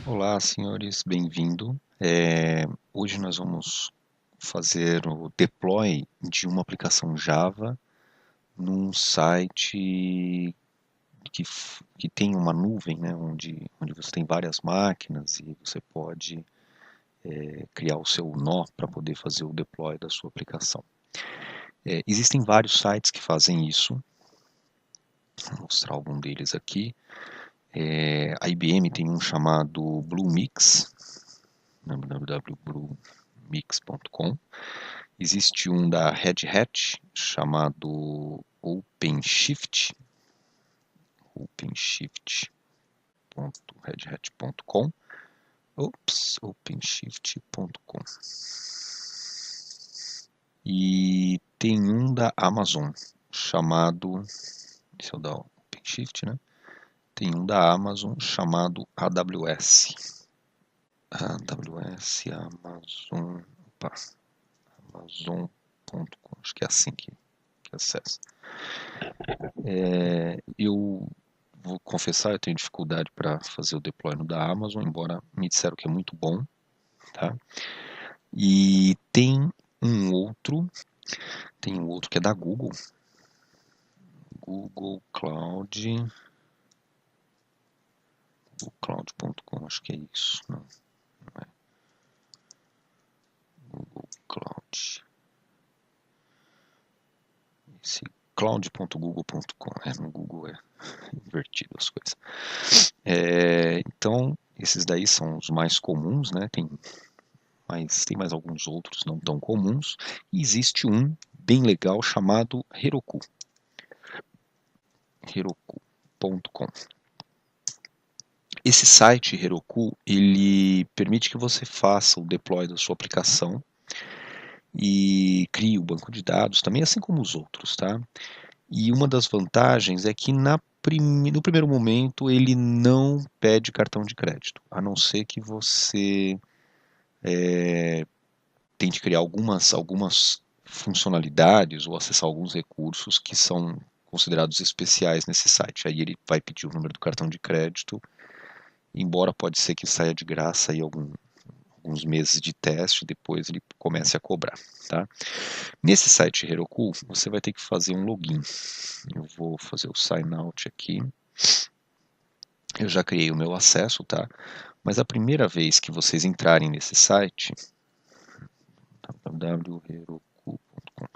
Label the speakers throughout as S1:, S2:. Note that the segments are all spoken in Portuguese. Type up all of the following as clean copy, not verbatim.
S1: Olá, senhores, bem-vindo. Hoje nós vamos fazer o deploy de uma aplicação Java num site que tem uma nuvem, né, onde você tem várias máquinas e você pode criar o seu nó para poder fazer o deploy da sua aplicação. Existem vários sites que fazem isso. Vou mostrar algum deles aqui. A IBM tem um chamado Bluemix, www.bluemix.com. Existe um da Red Hat chamado OpenShift, openshift.redhat.com, openshift.com. E tem um da Amazon chamado, deixa eu dar o OpenShift, né? Tem um da Amazon chamado AWS. Amazon.com, acho que é assim que acessa. Eu vou confessar, eu tenho dificuldade para fazer o deploy no da Amazon, embora me disseram que é muito bom, tá? E tem um outro que é da Google, Google Cloud, googlecloud.com, acho que é isso, não é? Google Cloud. Esse cloud.google.com, no Google é invertido as coisas. Então, esses daí são os mais comuns, né? Tem mais alguns outros não tão comuns. E existe um bem legal chamado Heroku. Heroku.com. Esse site Heroku, ele permite que você faça o deploy da sua aplicação e crie o banco de dados também, assim como os outros, tá? E uma das vantagens é que no primeiro momento ele não pede cartão de crédito, a não ser que você tente criar algumas funcionalidades ou acessar alguns recursos que são considerados especiais nesse site. Aí ele vai pedir o número do cartão de crédito, embora pode ser que saia de graça aí alguns meses de teste, depois ele comece a cobrar, tá? Nesse site Heroku, você vai ter que fazer um login. Eu vou fazer o sign out aqui. Eu já criei o meu acesso, tá? Mas a primeira vez que vocês entrarem nesse site, www.heroku.com,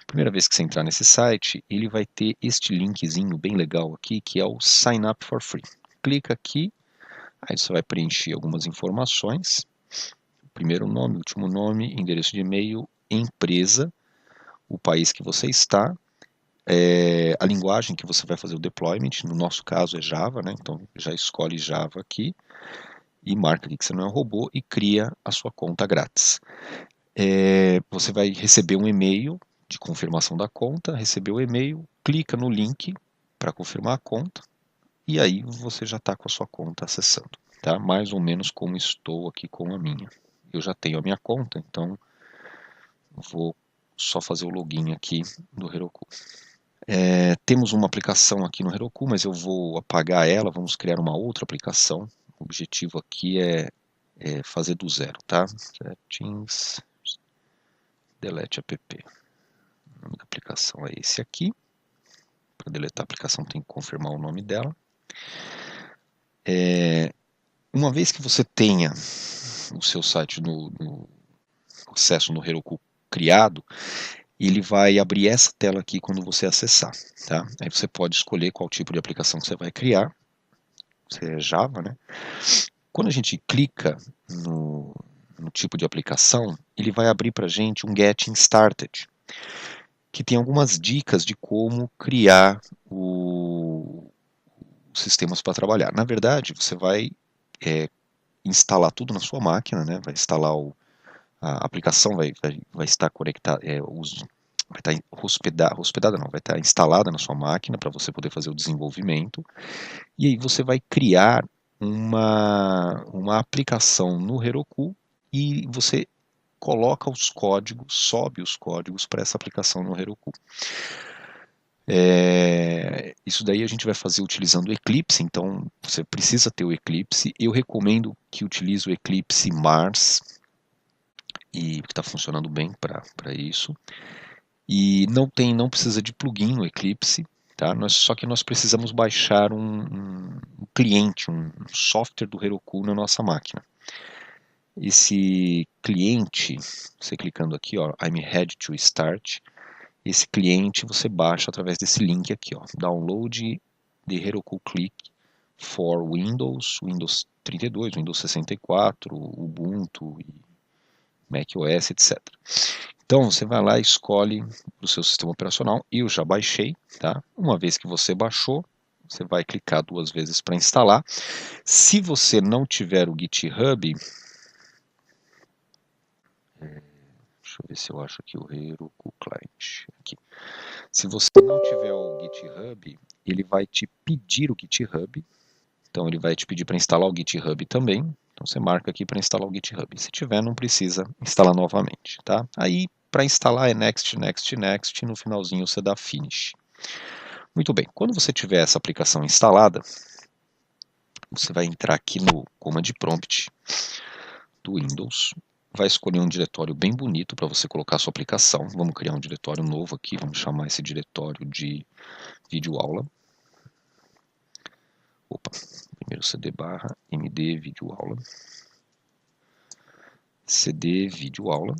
S1: primeira vez que você entrar nesse site, ele vai ter este linkzinho bem legal aqui, que é o Sign Up for Free. Clica aqui, aí você vai preencher algumas informações, primeiro nome, último nome, endereço de e-mail, empresa, o país que você está, a linguagem que você vai fazer o deployment, no nosso caso é Java, né? Então já escolhe Java aqui e marca aqui que você não é um robô e cria a sua conta grátis. Você vai receber um e-mail de confirmação da conta, recebeu o e-mail, clica no link para confirmar a conta e aí você já está com a sua conta acessando, tá? Mais ou menos como estou aqui com a minha. Eu já tenho a minha conta, então vou só fazer o login aqui do Heroku. Temos uma aplicação aqui no Heroku, mas eu vou apagar ela, vamos criar uma outra aplicação. O objetivo aqui é fazer do zero, tá? Settings, delete app. O nome da aplicação é esse aqui. Para deletar a aplicação tem que confirmar o nome dela. Uma vez que você tenha o seu site no acesso no Heroku criado, ele vai abrir essa tela aqui quando você acessar, tá? Aí você pode escolher qual tipo de aplicação que você vai criar. Você é Java, né? Quando a gente clica no tipo de aplicação, ele vai abrir para a gente um Getting Started, que tem algumas dicas de como criar os sistemas para trabalhar. Na verdade, você vai instalar tudo na sua máquina, né? Vai instalar a aplicação, vai estar conectada, vai estar hospedada não, vai estar instalada na sua máquina para você poder fazer o desenvolvimento. E aí você vai criar uma aplicação no Heroku e você coloca os códigos, sobe os códigos para essa aplicação no Heroku. Isso daí a gente vai fazer utilizando o Eclipse, então você precisa ter o Eclipse. Eu recomendo que utilize o Eclipse Mars, e que está funcionando bem para isso. E não precisa de plugin no Eclipse, tá? Só que nós precisamos baixar um cliente, um software do Heroku na nossa máquina. Esse cliente, você clicando aqui, ó, I'm ready to start, esse cliente você baixa através desse link aqui, ó, download the Heroku Click for Windows, Windows 32, Windows 64, Ubuntu, macOS, etc. Então você vai lá e escolhe o seu sistema operacional. Eu já baixei, tá? Uma vez que você baixou, você vai clicar 2 vezes para instalar. Se você não tiver o GitHub, deixa eu ver se eu acho aqui o Heroku Client. Aqui. Se você não tiver o GitHub, ele vai te pedir o GitHub. Então ele vai te pedir para instalar o GitHub também. Então você marca aqui para instalar o GitHub. Se tiver, não precisa instalar novamente, tá? Aí para instalar é next, next, next, e no finalzinho você dá finish. Muito bem, quando você tiver essa aplicação instalada, você vai entrar aqui no Command Prompt do Windows, vai escolher um diretório bem bonito para você colocar a sua aplicação. Vamos criar um diretório novo aqui, vamos chamar esse diretório de vídeo aula. Opa, primeiro cd barra md vídeo aula. cd vídeo aula.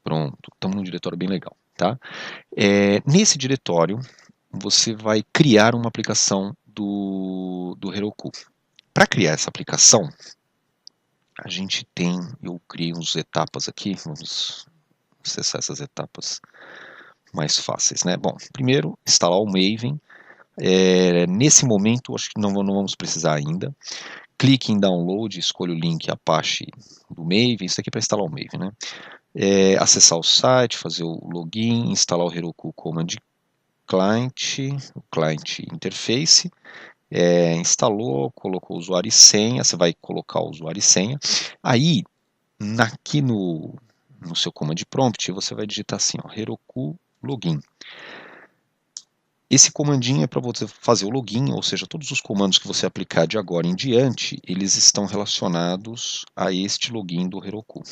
S1: Pronto, estamos num diretório bem legal, tá? Nesse diretório, você vai criar uma aplicação do Heroku. Para criar essa aplicação, a gente eu criei uns etapas aqui, vamos acessar essas etapas mais fáceis, né? Bom, primeiro, instalar o Maven. Nesse momento, acho que não vamos precisar ainda. Clique em download, escolha o link Apache do Maven, isso aqui é para instalar o Maven, né? Acessar o site, fazer o login, instalar o Heroku Command Client, o Client Interface, instalou, colocou o usuário e senha, você vai colocar o usuário e senha. Aí, aqui no seu Command Prompt, você vai digitar assim, ó, Heroku Login. Esse comandinho é para você fazer o login, ou seja, todos os comandos que você aplicar de agora em diante, eles estão relacionados a este login do Heroku.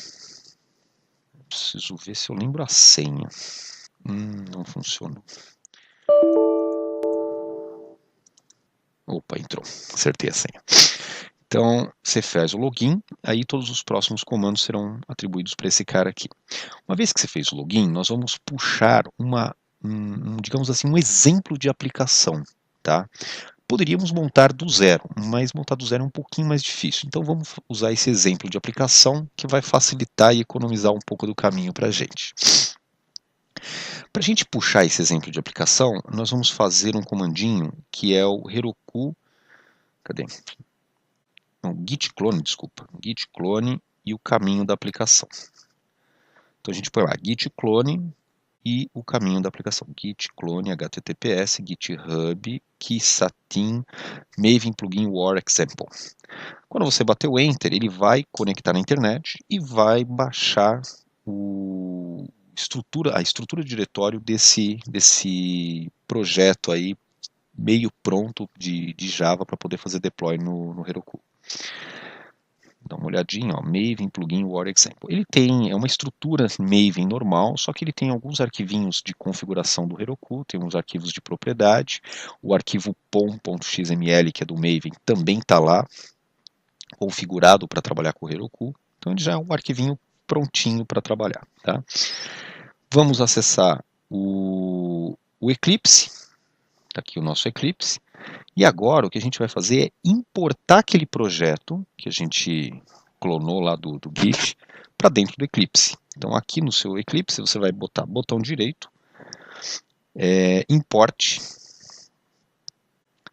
S1: Preciso ver se eu lembro a senha. Não funcionou. Opa, entrou. Acertei a senha. Então, você faz o login, aí todos os próximos comandos serão atribuídos para esse cara aqui. Uma vez que você fez o login, nós vamos puxar digamos assim, um exemplo de aplicação, tá? Poderíamos montar do zero, mas montar do zero é um pouquinho mais difícil. Então vamos usar esse exemplo de aplicação que vai facilitar e economizar um pouco do caminho para a gente. Para a gente puxar esse exemplo de aplicação, nós vamos fazer um comandinho que é o Heroku, cadê? Não, git clone, desculpa, git clone e o caminho da aplicação. Então a gente põe lá git clone e o caminho da aplicação, git clone https github keysatin maven plugin war example. Quando você bater o enter, ele vai conectar na internet e vai baixar a estrutura de diretório desse projeto aí meio pronto de Java para poder fazer deploy no Heroku. Dá uma olhadinha, ó, Maven plugin war example. Ele é uma estrutura Maven normal, só que ele tem alguns arquivinhos de configuração do Heroku, tem uns arquivos de propriedade, o arquivo pom.xml, que é do Maven, também está lá, configurado para trabalhar com o Heroku. Então ele já é um arquivinho prontinho para trabalhar, tá? Vamos acessar o Eclipse, está aqui o nosso Eclipse, e agora o que a gente vai fazer é importar aquele projeto que a gente clonou lá do Git para dentro do Eclipse. Então aqui no seu Eclipse você vai botar botão direito, import,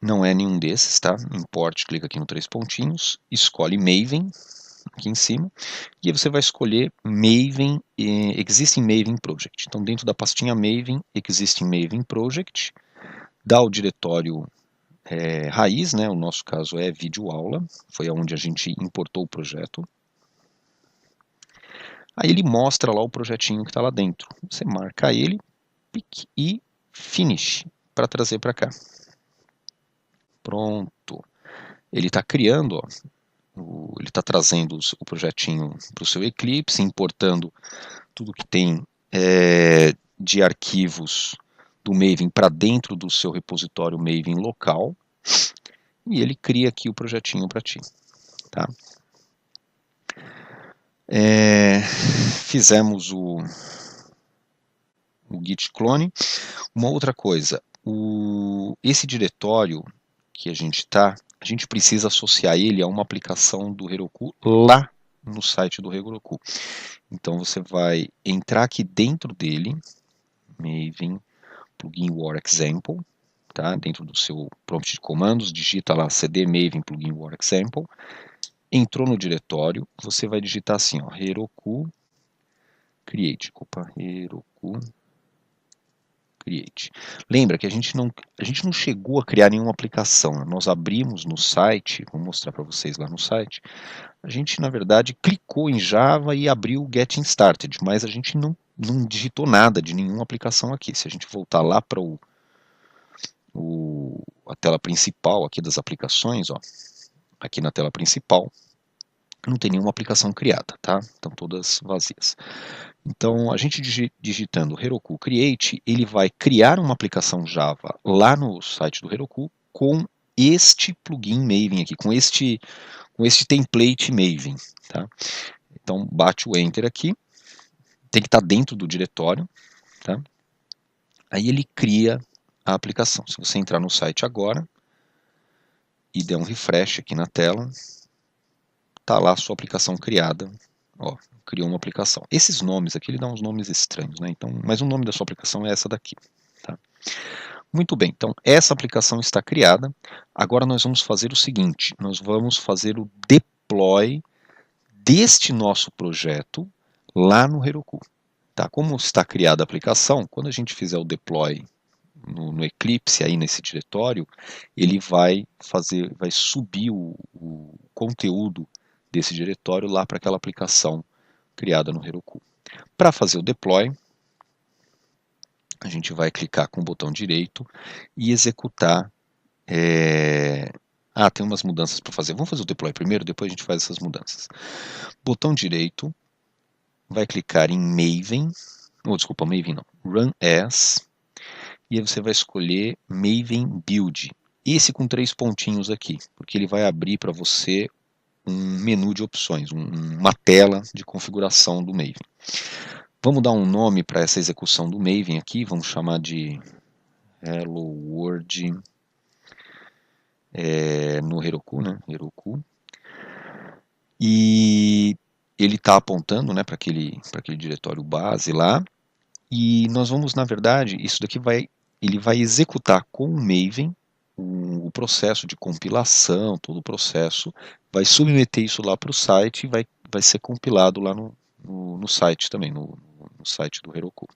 S1: não é nenhum desses, tá? Import, clica aqui no 3 pontinhos, escolhe Maven, aqui em cima, e aí você vai escolher Maven, Existing Maven Project. Então dentro da pastinha Maven, Existing Maven Project, dá o diretório raiz, né? O nosso caso é vídeo aula, foi onde a gente importou o projeto. Aí ele mostra lá o projetinho que está lá dentro. Você marca ele e finish para trazer para cá. Pronto. Ele está criando, ó, ele está trazendo o projetinho para o seu Eclipse, importando tudo que tem de arquivos do Maven para dentro do seu repositório Maven local, e ele cria aqui o projetinho para ti. Tá? Fizemos o git clone. Uma outra coisa, esse diretório que a gente precisa associar ele a uma aplicação do Heroku lá no site do Heroku. Então você vai entrar aqui dentro dele, Maven plugin war example, tá? Dentro do seu prompt de comandos, digita lá cd maven plugin war example, entrou no diretório, você vai digitar assim, ó, Heroku create, Heroku create. Lembra que a gente não chegou a criar nenhuma aplicação, né? Nós abrimos no site, vou mostrar para vocês lá no site, a gente na verdade clicou em Java e abriu o Getting Started, mas a gente não digitou nada de nenhuma aplicação aqui. Se a gente voltar lá para a tela principal aqui das aplicações, ó, aqui na tela principal, não tem nenhuma aplicação criada, tá? Estão todas vazias. Então, a gente digitando Heroku Create, ele vai criar uma aplicação Java lá no site do Heroku com este plugin Maven aqui, com este template Maven, tá? Então, bate o Enter aqui, tem que estar dentro do diretório, tá? Aí ele cria a aplicação. Se você entrar no site agora e der um refresh aqui na tela, tá lá a sua aplicação criada. Ó, criou uma aplicação. Esses nomes aqui, ele dá uns nomes estranhos, né? Então, mas o nome da sua aplicação é essa daqui, tá? Muito bem, então essa aplicação está criada. Agora nós vamos fazer o seguinte, nós vamos fazer o deploy deste nosso projeto lá no Heroku. Tá? Como está criada a aplicação, quando a gente fizer o deploy no Eclipse, aí nesse diretório, ele vai subir o conteúdo desse diretório lá para aquela aplicação criada no Heroku. Para fazer o deploy, a gente vai clicar com o botão direito e executar. Tem umas mudanças para fazer. Vamos fazer o deploy primeiro, depois a gente faz essas mudanças. Botão direito, vai clicar em Maven, Maven não, Run As, e aí você vai escolher Maven Build. Esse com 3 pontinhos aqui, porque ele vai abrir para você um menu de opções, uma tela de configuração do Maven. Vamos dar um nome para essa execução do Maven aqui, vamos chamar de Hello World no Heroku, né? Heroku. E ele está apontando, né, para aquele diretório base lá. E nós vamos, na verdade, isso daqui ele vai executar com o Maven o processo de compilação, todo o processo, vai submeter isso lá para o site e vai ser compilado lá no site também, no site do Heroku.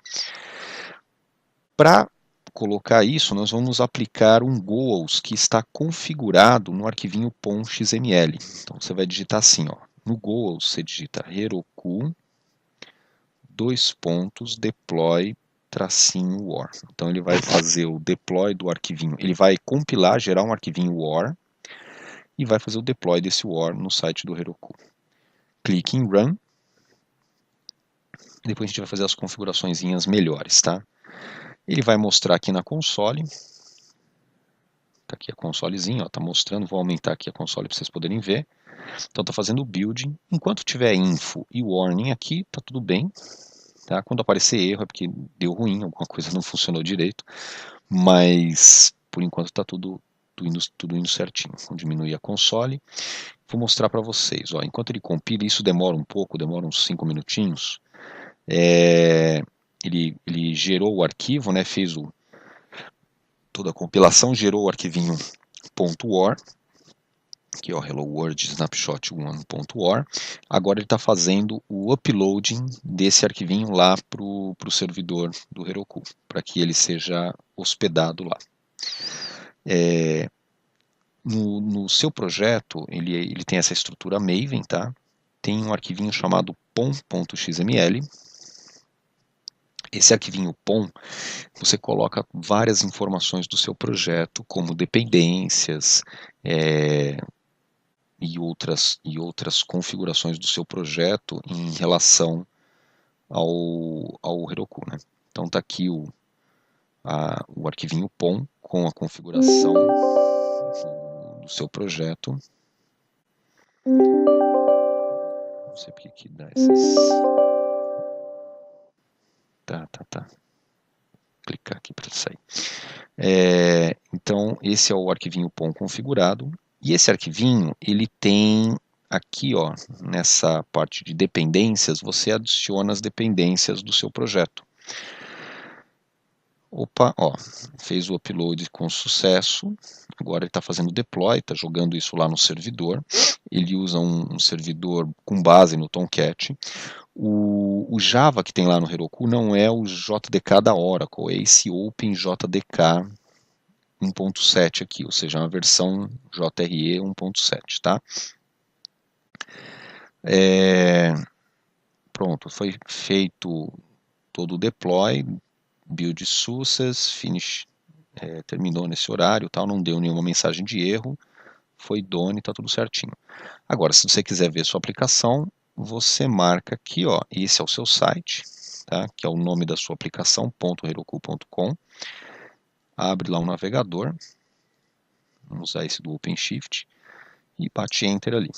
S1: Para colocar isso, nós vamos aplicar um goals que está configurado no arquivinho .xml. Então você vai digitar assim, ó, no goals você digita Heroku deploy -war. Então ele vai fazer o deploy do arquivinho, ele vai compilar, gerar um arquivinho war e vai fazer o deploy desse war no site do Heroku. Clique em Run. Depois a gente vai fazer as configurações melhores, tá? Ele vai mostrar aqui na console. Tá aqui a consolezinha, ó, tá mostrando, vou aumentar aqui a console para vocês poderem ver. Então tá fazendo o building. Enquanto tiver info e warning aqui, tá tudo bem. Tá? Quando aparecer erro é porque deu ruim, alguma coisa não funcionou direito, mas por enquanto está tudo indo certinho. Vou diminuir a console, vou mostrar para vocês. Ó, enquanto ele compila, isso demora um pouco, demora uns 5 minutinhos. Ele gerou o arquivo, né, fez toda a compilação, gerou o arquivinho .war, aqui ó, Hello World Snapshot 1.war. Agora ele está fazendo o uploading desse arquivinho lá para o servidor do Heroku, para que ele seja hospedado lá. No seu projeto, ele tem essa estrutura Maven, tá? tem um arquivinho chamado pom.xml. Esse arquivinho POM, você coloca várias informações do seu projeto, como dependências e outras configurações do seu projeto em relação ao Heroku, né? Então está aqui o arquivinho POM com a configuração do seu projeto. Não sei porque que dá esses... Tá. Clicar aqui para sair. Então, esse é o arquivinho POM configurado. E esse arquivinho, ele tem aqui, ó, nessa parte de dependências, você adiciona as dependências do seu projeto. Opa, ó, fez o upload com sucesso. Agora ele está fazendo deploy, está jogando isso lá no servidor. Ele usa um servidor com base no Tomcat. O Java que tem lá no Heroku não é o JDK da Oracle, é esse OpenJDK 1.7 aqui, ou seja, uma versão JRE 1.7, tá? Pronto, foi feito todo o deploy, build success, finish, terminou nesse horário, tal, não deu nenhuma mensagem de erro, foi done, tá tudo certinho. Agora, se você quiser ver sua aplicação, você marca aqui, ó, esse é o seu site, tá? Que é o nome da sua aplicação, .heroku.com. Abre lá um navegador, vamos usar esse do OpenShift, e bate Enter ali.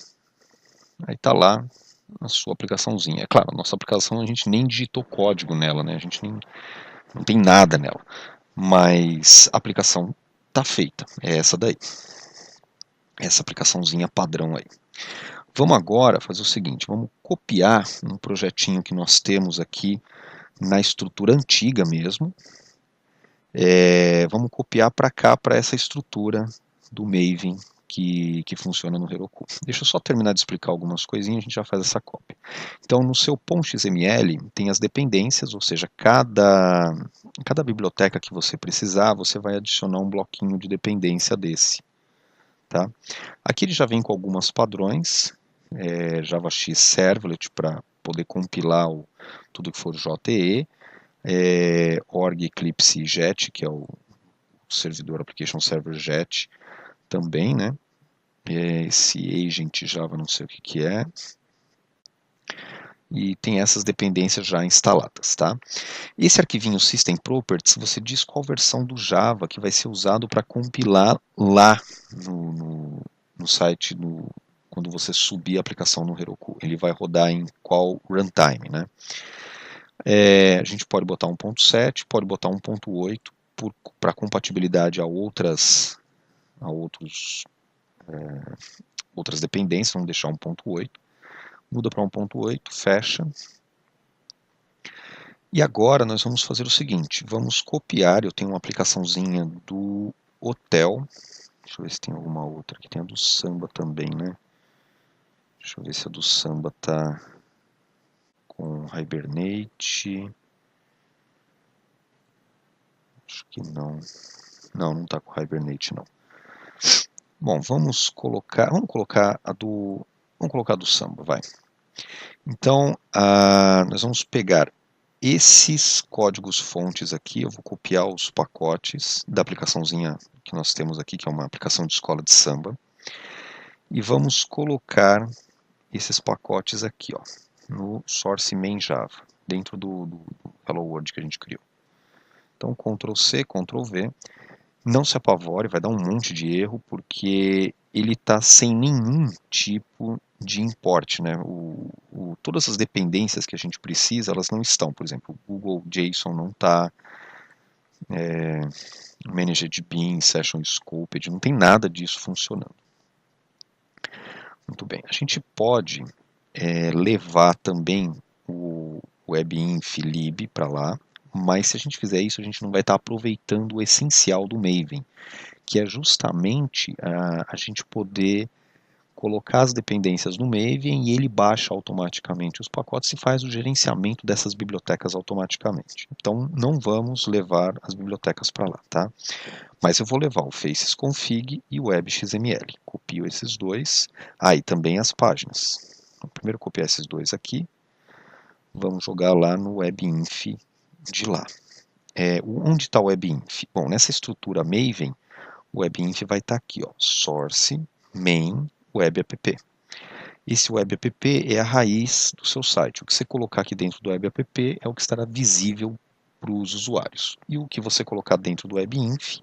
S1: Aí está lá a sua aplicaçãozinha. É claro, a nossa aplicação a gente nem digitou código nela, né? A gente não tem nada nela. Mas a aplicação está feita, é essa daí. Essa aplicaçãozinha padrão aí. Vamos agora fazer o seguinte, vamos copiar um projetinho que nós temos aqui na estrutura antiga mesmo. Vamos copiar para cá, para essa estrutura do Maven que funciona no Heroku. Deixa eu só terminar de explicar algumas coisinhas, a gente já faz essa cópia. Então, no seu .xml tem as dependências, ou seja, cada biblioteca que você precisar, você vai adicionar um bloquinho de dependência desse. Tá? Aqui ele já vem com algumas padrões, JavaX Servlet para poder compilar tudo que for JE, org Eclipse Jet, que é o servidor Application Server Jet também, né? Esse agent Java não sei o que é. E tem essas dependências já instaladas, tá? Esse arquivinho System Properties, você diz qual versão do Java que vai ser usado para compilar lá no site, quando você subir a aplicação no Heroku. Ele vai rodar em qual runtime, né? A gente pode botar 1.7, pode botar 1.8 para compatibilidade a outras dependências, vamos deixar 1.8. Muda para 1.8, fecha. E agora nós vamos fazer o seguinte, vamos copiar, eu tenho uma aplicaçãozinha do hotel, deixa eu ver se tem alguma outra, aqui tem a do samba também, né? Deixa eu ver se a do samba tá com Hibernate. Acho que não. Não tá com Hibernate não. Bom, vamos colocar a do samba, vai. Então, nós vamos pegar esses códigos fontes aqui, eu vou copiar os pacotes da aplicaçãozinha que nós temos aqui, que é uma aplicação de escola de samba, e vamos colocar esses pacotes aqui, ó, no source main Java, dentro do Hello World que a gente criou. Então, Ctrl C, Ctrl V. Não se apavore, vai dar um monte de erro, porque ele está sem nenhum tipo de import, né? Todas as dependências que a gente precisa, elas não estão. Por exemplo, o Google JSON não está, Managed Bean, Session Scoped, não tem nada disso funcionando. Muito bem, a gente pode levar também o WebInf lib para lá, mas se a gente fizer isso, a gente não vai estar aproveitando o essencial do Maven, que é justamente a gente poder colocar as dependências no Maven e ele baixa automaticamente os pacotes e faz o gerenciamento dessas bibliotecas automaticamente. Então, não vamos levar as bibliotecas para lá, tá? Mas eu vou levar o facesconfig e o webxml. Copio esses dois. E também as páginas. Então, primeiro copiar esses dois aqui, vamos jogar lá no webinf de lá. Onde está o webinf? Bom, nessa estrutura Maven, o webinf vai estar aqui, ó, source, main, web app. Esse web app é a raiz do seu site. O que você colocar aqui dentro do web app é o que estará visível para os usuários. E o que você colocar dentro do webinf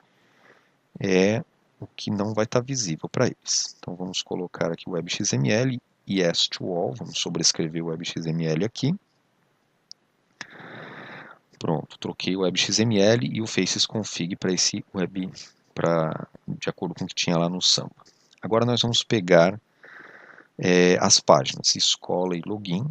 S1: é o que não vai estar visível para eles. Então vamos colocar aqui o webxml yes to all, vamos sobrescrever o webxml aqui. Pronto, troquei o webxml e o facesconfig para esse web, de acordo com o que tinha lá no Samba. Agora nós vamos pegar as páginas escola e login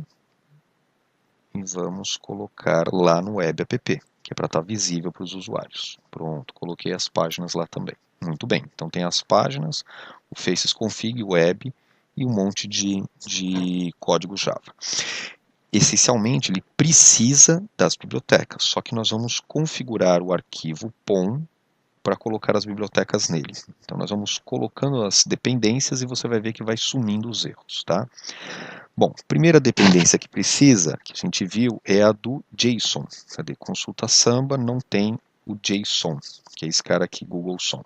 S1: e vamos colocar lá no web app, que é para estar visível para os usuários. Pronto, coloquei as páginas lá também. Muito bem, então tem as páginas, o facesconfig, o web e um monte de código Java. Essencialmente, ele precisa das bibliotecas, só que nós vamos configurar o arquivo POM para colocar as bibliotecas nele. Então, nós vamos colocando as dependências e você vai ver que vai sumindo os erros, tá? Bom, primeira dependência que precisa, que a gente viu, é a do JSON. Cadê? Consulta Samba, não tem o JSON, que é esse cara aqui, Google Som.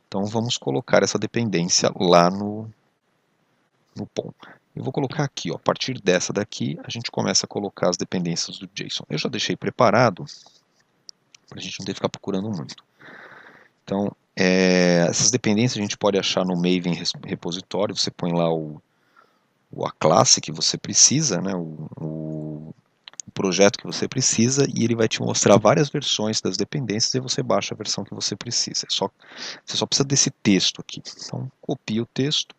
S1: Então, vamos colocar essa dependência lá no POM. Eu vou colocar aqui, ó, a partir dessa daqui, a gente começa a colocar as dependências do JSON. Eu já deixei preparado, para a gente não ter que ficar procurando muito. Então, essas dependências a gente pode achar no Maven repositório, você põe lá a classe que você precisa, né, o projeto que você precisa, e ele vai te mostrar várias versões das dependências e você baixa a versão que você precisa. Você só precisa desse texto aqui. Então, copia o texto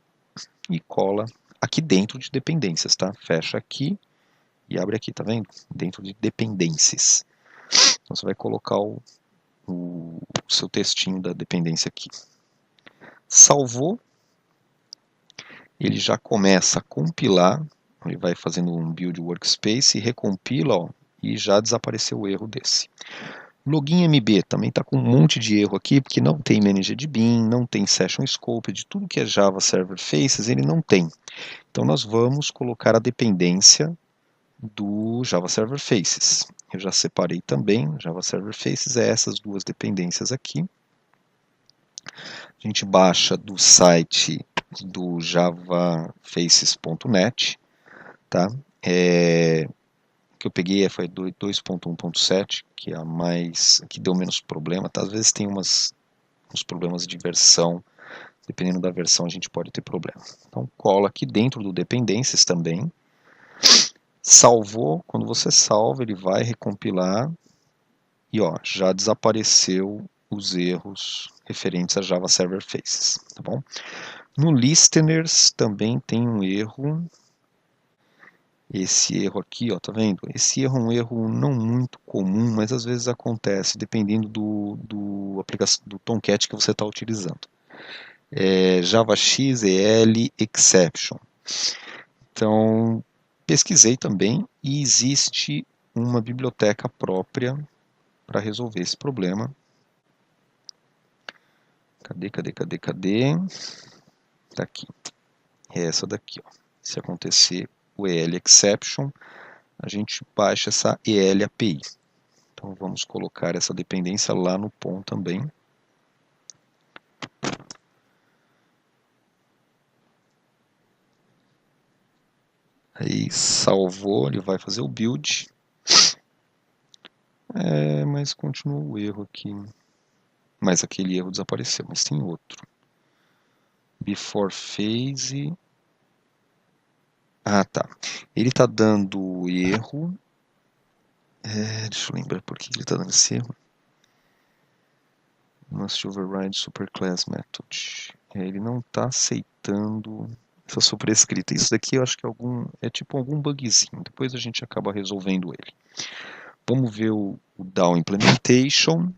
S1: e cola aqui dentro de dependências, tá? Fecha aqui e abre aqui, tá vendo? Dentro de dependências. Então você vai colocar o seu textinho da dependência aqui. Salvou, ele já começa a compilar, ele vai fazendo um build workspace, recompila, ó, e já desapareceu o erro desse. Login MB também está com um monte de erro aqui, porque não tem manager de bin, não tem session scope, de tudo que é Java Server Faces, ele não tem. Então nós vamos colocar a dependência do Java Server Faces. Eu já separei também, Java Server Faces é essas duas dependências aqui. A gente baixa do site do javafaces.net, tá? O que eu peguei foi 2.1.7, que é a mais, que deu menos problema, tá? Às vezes tem uns problemas de versão, dependendo da versão a gente pode ter problema. Então cola aqui dentro do dependências também. Salvou, quando você salva, ele vai recompilar e ó, já desapareceu os erros referentes a Java Server Faces, tá bom? No Listeners também tem um erro, esse erro aqui, ó, tá vendo? Esse erro é um erro não muito comum, mas às vezes acontece, dependendo do Tomcat que você está utilizando. Java XEL Exception. Então, pesquisei também e existe uma biblioteca própria para resolver esse problema. Cadê? Tá aqui. É essa daqui, ó. Se acontecer o EL Exception, a gente baixa essa EL API. Então vamos colocar essa dependência lá no POM também. Aí salvou, ele vai fazer o build. Mas continua o erro aqui. Mas aquele erro desapareceu, mas tem outro. Before phase. Ah, tá. Ele está dando erro. Deixa eu lembrar por que ele está dando esse erro. Must override superclass method. Ele não está aceitando essa superescrita. Isso daqui eu acho que é tipo algum bugzinho. Depois a gente acaba resolvendo ele. Vamos ver o DAO Implementation.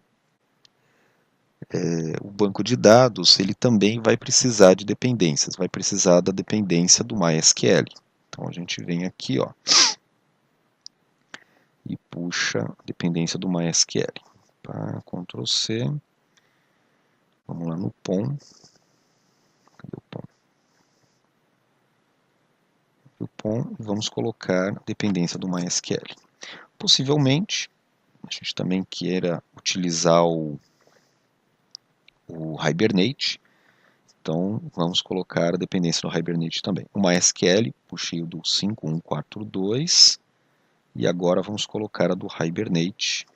S1: O banco de dados, ele também vai precisar de dependências. Vai precisar da dependência do MySQL. Então a gente vem aqui, ó, e puxa a dependência do MySQL. Tá? Ctrl C. Vamos lá no POM. Cadê o POM? o POM e vamos colocar a dependência do MySQL. Possivelmente, a gente também queira utilizar o Hibernate, então vamos colocar a dependência do Hibernate também. O MySQL, puxei o do 5142, e agora vamos colocar a do Hibernate.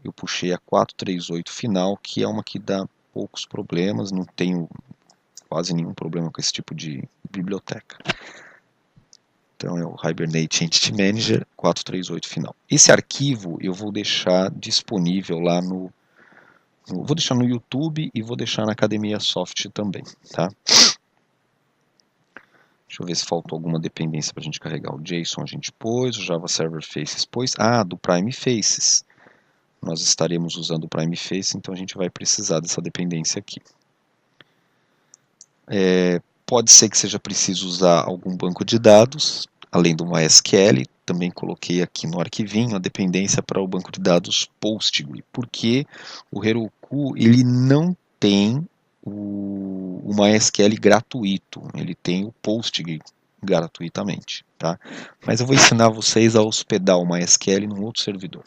S1: Eu puxei a 438 final, que é uma que dá poucos problemas, não tenho quase nenhum problema com esse tipo de biblioteca. Então é o Hibernate Entity Manager 438 final. Esse arquivo eu vou deixar disponível lá vou deixar no YouTube e vou deixar na Academia Soft também, tá? Deixa eu ver se faltou alguma dependência para a gente carregar. O JSON a gente pôs, o Java Server Faces pôs. Ah, do Prime Faces. Nós estaremos usando o Prime Face, então a gente vai precisar dessa dependência aqui. Pode ser que seja preciso usar algum banco de dados, além do MySQL. Também coloquei aqui no arquivinho a dependência para o banco de dados Postgre, porque o Heroku ele não tem o MySQL gratuito, ele tem o Postgre gratuitamente, tá? Mas eu vou ensinar vocês a hospedar o MySQL num outro servidor.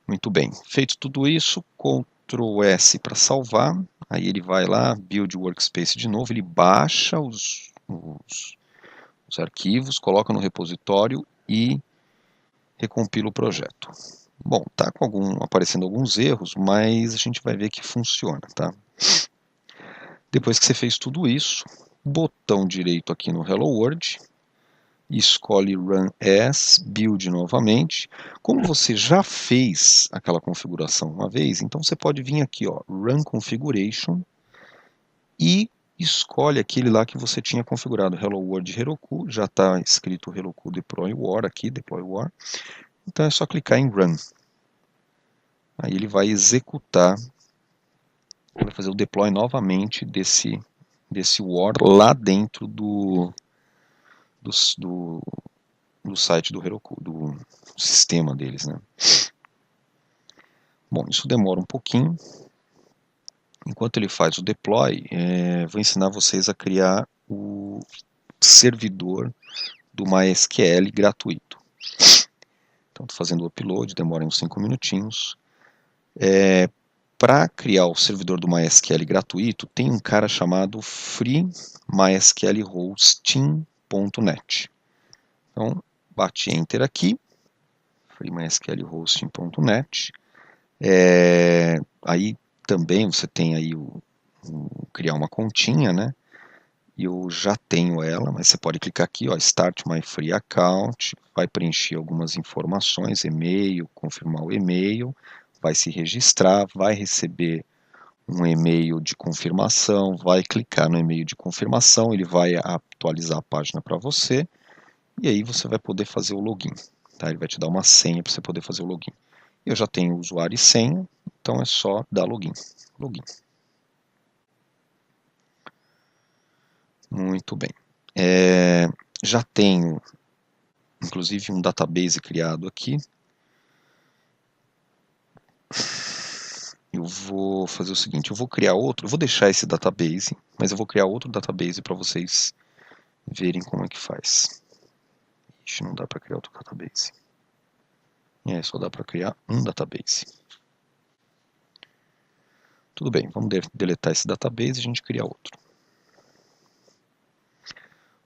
S1: Muito bem, feito tudo isso, Ctrl S para salvar, aí ele vai lá, Build Workspace de novo, ele baixa os arquivos, coloca no repositório e recompila o projeto. Bom, tá aparecendo alguns erros, mas a gente vai ver que funciona, tá? Depois que você fez tudo isso, botão direito aqui no Hello World, escolhe Run As, Build novamente. Como você já fez aquela configuração uma vez, então você pode vir aqui, ó, Run Configuration, e escolhe aquele lá que você tinha configurado, Hello World Heroku, já está escrito Heroku Deploy War aqui, Deploy War. Então é só clicar em Run. Aí ele vai executar, vai fazer o deploy novamente desse War lá dentro do site do Heroku, do sistema deles, né? Bom, isso demora um pouquinho. Enquanto ele faz o deploy, vou ensinar vocês a criar o servidor do MySQL gratuito. Então, estou fazendo o upload, demora uns 5 minutinhos. Para criar o servidor do MySQL gratuito, tem um cara chamado freemysqlhosting.net. Então, bate Enter aqui, freemysqlhosting.net. Aí também você tem aí criar uma continha, né? Eu já tenho ela, mas você pode clicar aqui, ó, Start My Free Account, vai preencher algumas informações, e-mail, confirmar o e-mail, vai se registrar, vai receber um e-mail de confirmação, vai clicar no e-mail de confirmação, ele vai atualizar a página para você, e aí você vai poder fazer o login, tá? Ele vai te dar uma senha para você poder fazer o login. Eu já tenho o usuário e senha, então é só dar login. Muito bem. Já tenho, inclusive, um database criado aqui. Eu vou fazer o seguinte, eu vou criar outro, eu vou deixar esse database, mas eu vou criar outro database para vocês verem como é que faz. Ixi, não dá para criar outro database. Só dá para criar um database. Tudo bem, vamos deletar esse database e a gente cria outro.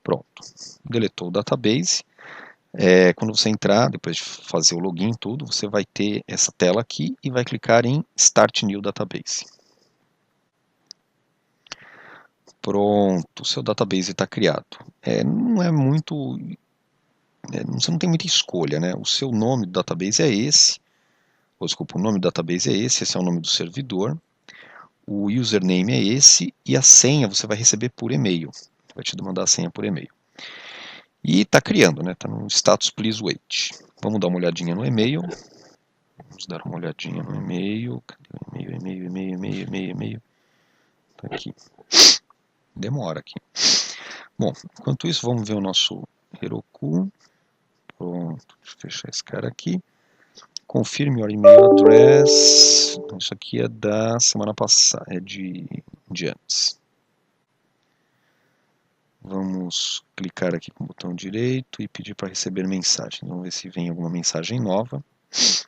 S1: Pronto, deletou o database. Quando você entrar, depois de fazer o login tudo, você vai ter essa tela aqui e vai clicar em Start New Database. Pronto, seu database está criado. Não é muito... você não tem muita escolha, né? O seu nome do database é esse. Desculpa, o nome do database é esse é o nome do servidor. O username é esse e a senha você vai receber por e-mail. Vai te mandar a senha por e-mail. E está criando, né? Está no status please wait. Vamos dar uma olhadinha no e-mail. Vamos dar uma olhadinha no e-mail. Cadê o e-mail? Tá aqui. Demora aqui. Bom, enquanto isso, vamos ver o nosso Heroku. Pronto, deixa eu fechar esse cara aqui. Confirme your email address. Isso aqui é da semana passada, é de antes. Vamos clicar aqui com o botão direito e pedir para receber mensagem. Vamos ver se vem alguma mensagem nova. Às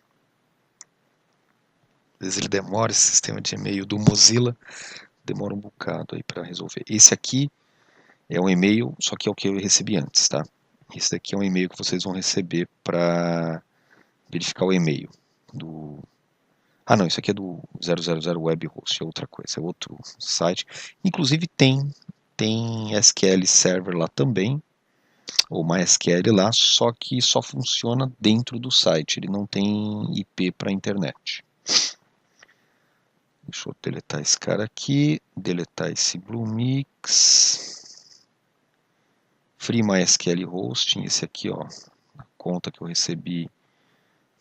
S1: vezes ele demora, esse sistema de e-mail do Mozilla demora um bocado aí para resolver. Esse aqui é um e-mail, só que é o que eu recebi antes, tá? Esse daqui é um e-mail que vocês vão receber para verificar o e-mail do... Ah, não, isso aqui é do 000 Web Host, é outra coisa, é outro site. Inclusive tem SQL Server lá também, ou MySQL lá, só que só funciona dentro do site, ele não tem IP para a internet. Deixa eu deletar esse cara aqui, deletar esse Bluemix, Free MySQL Hosting, esse aqui, ó, a conta que eu recebi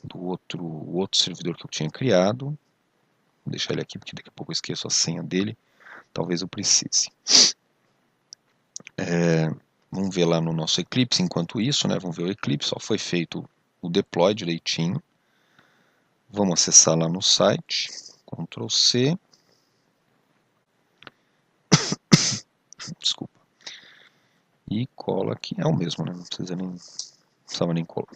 S1: do outro servidor que eu tinha criado. Vou deixar ele aqui porque daqui a pouco eu esqueço a senha dele, talvez eu precise. Vamos ver lá no nosso Eclipse, enquanto isso, né, vamos ver o Eclipse, só foi feito o deploy direitinho. Vamos acessar lá no site, Ctrl C, desculpa, e cola aqui, é o mesmo, né, não precisava nem colar.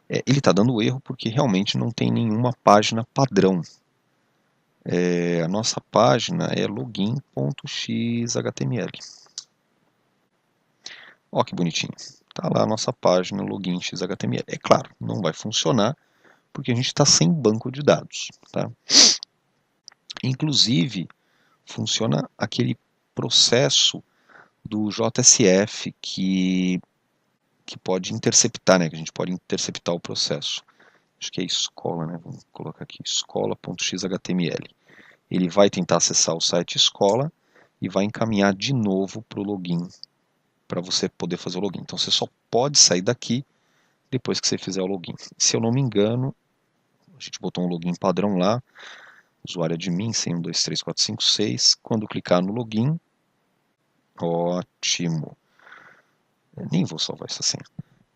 S1: Ele está dando erro porque realmente não tem nenhuma página padrão. A nossa página é login.xhtml. Ó que bonitinho. Está lá a nossa página login.xhtml. É claro, não vai funcionar porque a gente está sem banco de dados. Tá? Inclusive, funciona aquele processo do JSF que pode interceptar, né? Que a gente pode interceptar o processo. Acho que é escola, né? Vamos colocar aqui, escola.xhtml. Ele vai tentar acessar o site escola e vai encaminhar de novo para o login, para você poder fazer o login. Então você só pode sair daqui depois que você fizer o login. Se eu não me engano, a gente botou um login padrão lá, usuário admin, sem 1, 2, 3, 4, 5, 6. Quando clicar no login, ótimo. Eu nem vou salvar essa senha.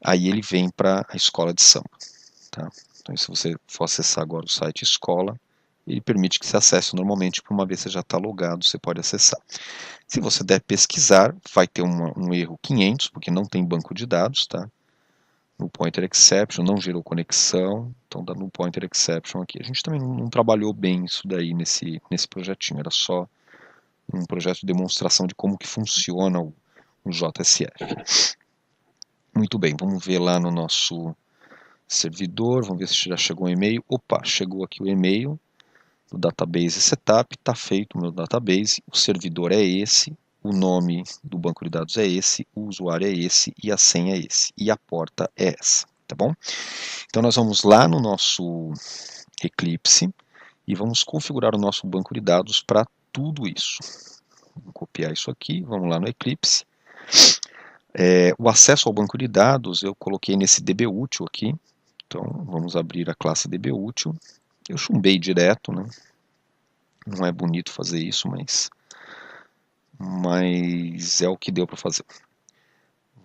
S1: Aí ele vem para a escola de samba. Tá? Então se você for acessar agora o site escola, ele permite que você acesse normalmente, por uma vez que você já está logado, você pode acessar. Se você der pesquisar, vai ter um erro 500, porque não tem banco de dados, tá? No pointer exception, não gerou conexão, então dá no pointer exception aqui. A gente também não trabalhou bem isso daí nesse projetinho, era só um projeto de demonstração de como que funciona o JSF. Muito bem, vamos ver lá no nosso servidor, vamos ver se já chegou um e-mail. Opa, chegou aqui o e-mail do database setup, está feito o meu database, o servidor é esse, o nome do banco de dados é esse, o usuário é esse e a senha é esse, e a porta é essa, tá bom? Então nós vamos lá no nosso Eclipse e vamos configurar o nosso banco de dados para tudo isso. Vou copiar isso aqui, vamos lá no Eclipse. O acesso ao banco de dados eu coloquei nesse dbútil aqui, então vamos abrir a classe dbútil. Eu chumbei direto, né? Não é bonito fazer isso, mas é o que deu para fazer.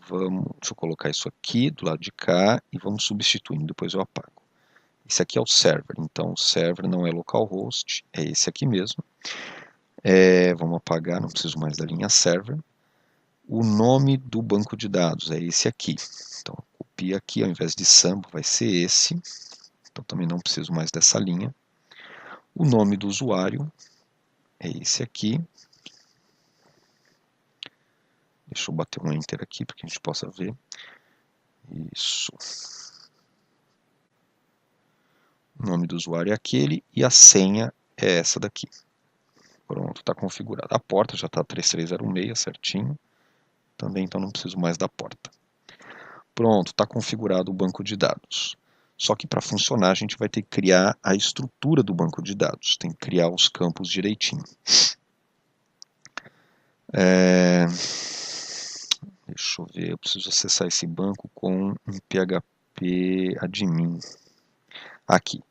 S1: Deixa eu colocar isso aqui do lado de cá e vamos substituindo, depois eu apago. Esse aqui é o server, então o server não é localhost, é esse aqui mesmo. Vamos apagar, não preciso mais da linha server. O nome do banco de dados é esse aqui. Então copia aqui, ao invés de samba vai ser esse. Então também não preciso mais dessa linha. O nome do usuário é esse aqui. Deixa eu bater um enter aqui para que a gente possa ver. Isso. O nome do usuário é aquele e a senha é essa daqui. Pronto, está configurado. A porta já está 3306 certinho. Também então não preciso mais da porta. Pronto, está configurado o banco de dados. Só que para funcionar a gente vai ter que criar a estrutura do banco de dados. Tem que criar os campos direitinho. Deixa eu ver, eu preciso acessar esse banco com um PHP admin. Aqui.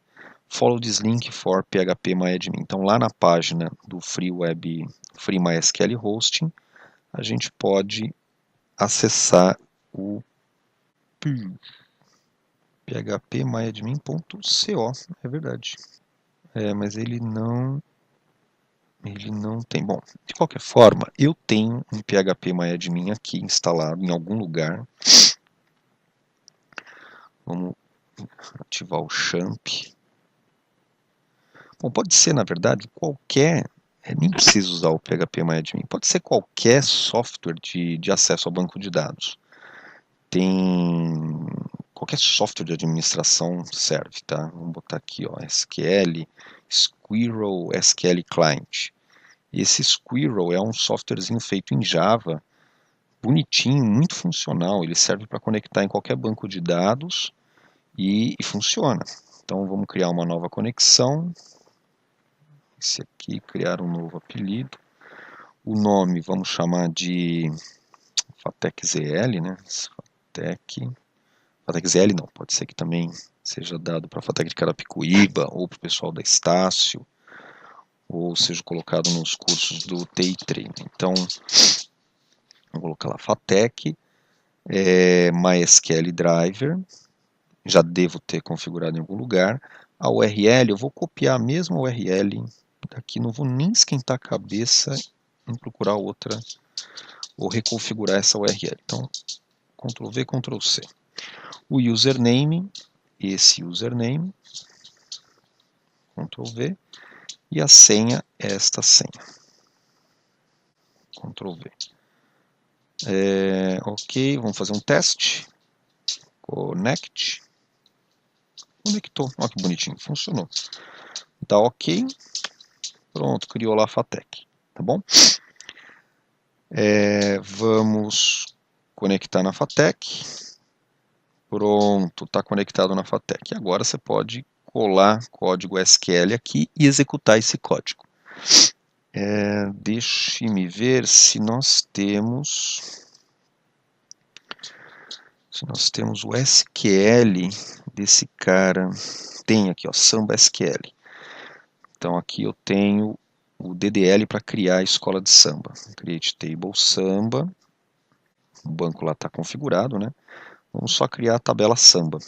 S1: Follow this link for phpMyAdmin. Então lá na página do Free MySQL Hosting, a gente pode acessar o phpMyAdmin.co, é verdade. Mas ele não Ele não tem. Bom, de qualquer forma, eu tenho um phpMyAdmin aqui instalado em algum lugar. Vamos ativar o champ. Bom, pode ser, na verdade, qualquer. Nem precisa usar o phpMyAdmin. Pode ser qualquer software de acesso ao banco de dados. Tem qualquer software de administração serve, tá? Vamos botar aqui, ó, SQL, Squirrel SQL Client. Esse Squirrel é um softwarezinho feito em Java, bonitinho, muito funcional. Ele serve para conectar em qualquer banco de dados e funciona. Então vamos criar uma nova conexão. Esse aqui, criar um novo apelido. O nome vamos chamar de FATEC-ZL, né? FATEC-ZL não, pode ser que também seja dado para a FATEC de Carapicuíba ou para o pessoal da Estácio, ou seja colocado nos cursos do TI Training. Então, vou colocar lá FATEC, MySQL Driver, já devo ter configurado em algum lugar. A URL, eu vou copiar a mesma URL daqui, não vou nem esquentar a cabeça em procurar outra ou reconfigurar essa URL. Então, Ctrl V, Ctrl C. O username, esse username, Ctrl V, e a senha, esta senha. Ctrl V. Ok, vamos fazer um teste. Connect. Conectou, olha que bonitinho, funcionou. Dá ok. Pronto, criou lá a FATEC, tá bom? Vamos conectar na FATEC. Pronto, está conectado na FATEC. Agora você pode colar código SQL aqui e executar esse código. Deixe-me ver se nós temos o SQL desse cara. Tem aqui, ó, Samba SQL. Então aqui eu tenho o DDL para criar a escola de samba. Create table samba. O banco lá está configurado, né? Vamos só criar a tabela samba.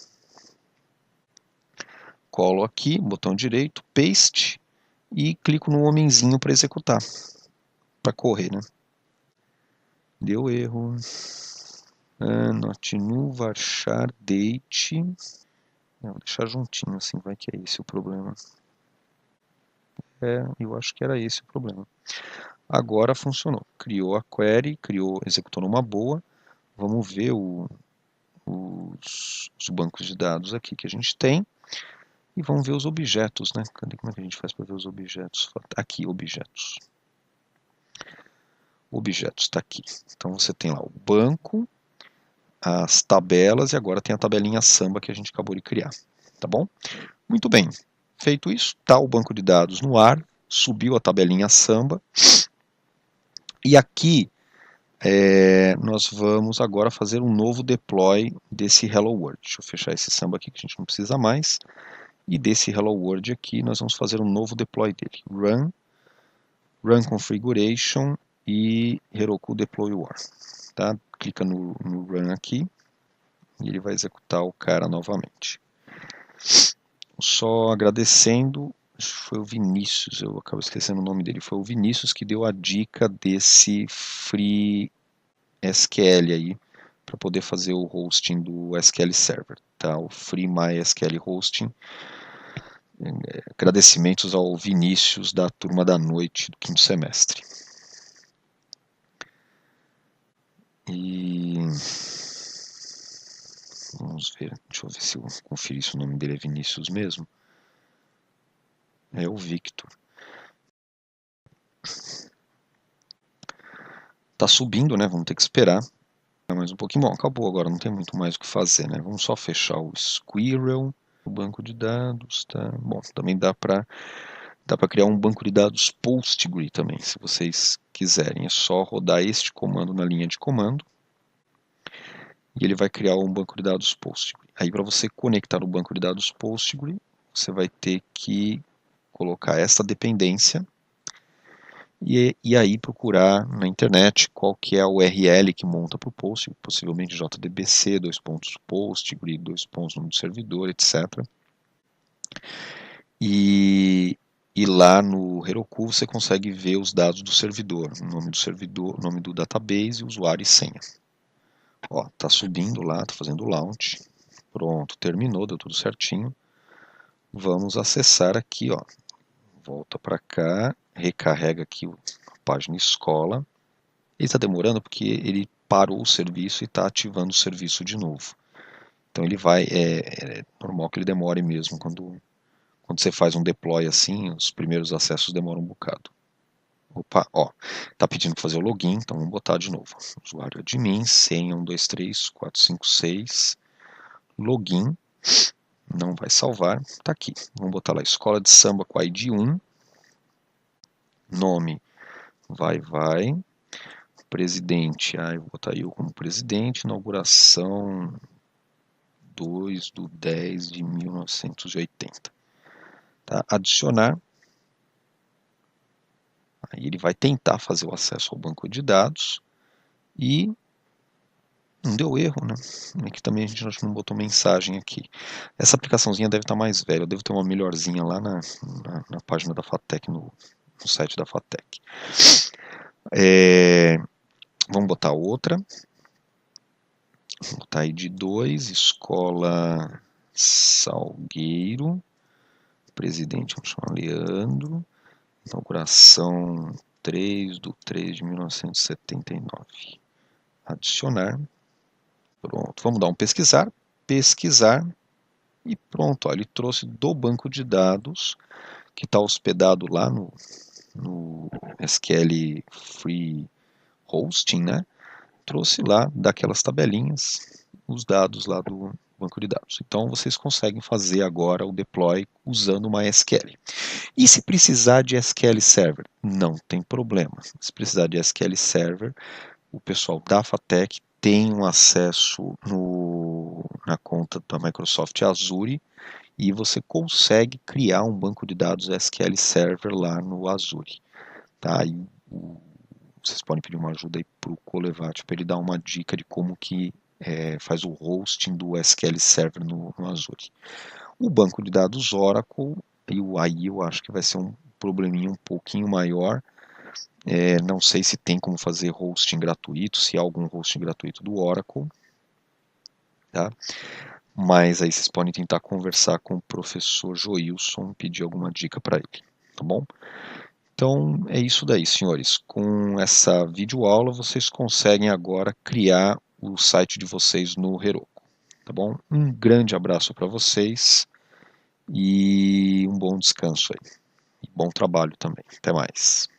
S1: Colo aqui, botão direito, paste e clico no homenzinho para executar, para correr, né? Deu erro. Not new varchar date. Não, vou deixar juntinho assim, vai que é esse o problema. Eu acho que era esse o problema. Agora funcionou. Criou a query, executou numa boa. Vamos ver os bancos de dados aqui que a gente tem. E vamos ver os objetos, né? Como é que a gente faz para ver os objetos? Aqui, objetos. Objetos, está aqui. Então você tem lá o banco, as tabelas e agora tem a tabelinha samba que a gente acabou de criar. Tá bom? Muito bem. Feito isso, está o banco de dados no ar, subiu a tabelinha samba. E aqui nós vamos agora fazer um novo deploy desse Hello World. Deixa eu fechar esse samba aqui que a gente não precisa mais. E desse Hello World aqui, nós vamos fazer um novo deploy dele. Run Configuration e Heroku Deploy War. Tá? Clica no Run aqui e ele vai executar o cara novamente. Só agradecendo, acho que foi o Vinícius, eu acabo esquecendo o nome dele, foi o Vinícius que deu a dica desse Free SQL aí, para poder fazer o hosting do SQL Server, tá? O Free MySQL Hosting. Agradecimentos ao Vinícius da turma da noite do 5º semestre. E vamos ver, deixa eu ver se eu conferir se o nome dele é Vinícius mesmo. É o Victor. Tá subindo, né? Vamos ter que esperar mais um pouquinho. Bom, acabou agora, não tem muito mais o que fazer, né? Vamos só fechar o Squirrel, o banco de dados, tá? Bom, também dá para criar um banco de dados Postgre também, se vocês quiserem. É só rodar este comando na linha de comando e ele vai criar um banco de dados Postgre. Aí para você conectar o banco de dados Postgre, você vai ter que colocar esta dependência e aí procurar na internet qual que é a URL que monta para o Postgre, possivelmente JDBC, Postgre, nome do servidor, etc. E E lá no Heroku você consegue ver os dados do servidor, o nome do servidor, o nome do database, usuário e senha. Ó, tá subindo lá, tá fazendo o launch. Pronto, terminou, deu tudo certinho. Vamos acessar aqui, ó. Volta para cá, recarrega aqui a página escola. Ele está demorando porque ele parou o serviço e está ativando o serviço de novo. Então ele vai, é normal que ele demore mesmo quando você faz um deploy assim, os primeiros acessos demoram um bocado. Opa, ó, tá pedindo para fazer o login, então vamos botar de novo. Usuário admin, senha 1, 2, 3, 4, 5, 6, login, não vai salvar, tá aqui. Vamos botar lá, escola de samba com ID 1, nome, vai, presidente, eu vou botar eu como presidente, inauguração 2/10/1980. Tá? Adicionar. Aí ele vai tentar fazer o acesso ao banco de dados e não deu erro, né? Aqui também a gente não botou mensagem aqui. Essa aplicaçãozinha deve estar mais velha, eu devo ter uma melhorzinha lá na página da FATEC, no site da FATEC. Vamos botar outra. Vou botar aí de 2, Escola Salgueiro, presidente, vamos chamar Leandro, inauguração 3/3/1979. Adicionar. Pronto, vamos dar um pesquisar, e pronto, ó, ele trouxe do banco de dados, que está hospedado lá no SQL Free Hosting, né? Trouxe lá daquelas tabelinhas os dados lá do banco de dados. Então vocês conseguem fazer agora o deploy usando uma SQL. E se precisar de SQL Server? Não tem problema. Se precisar de SQL Server, o pessoal da FATEC tem um acesso na conta da Microsoft Azure e você consegue criar um banco de dados SQL Server lá no Azure. Tá? E vocês podem pedir uma ajuda aí para o Colevati para ele dar uma dica de como que faz o hosting do SQL Server no Azure. O banco de dados Oracle, aí eu acho que vai ser um probleminha um pouquinho maior. Não sei se tem como fazer hosting gratuito, se há algum hosting gratuito do Oracle. Tá? Mas aí vocês podem tentar conversar com o professor Joilson, pedir alguma dica para ele. Tá bom? Então é isso daí, senhores. Com essa videoaula vocês conseguem agora criar o site de vocês no Heroku. Tá bom? Um grande abraço para vocês e um bom descanso aí. E bom trabalho também. Até mais.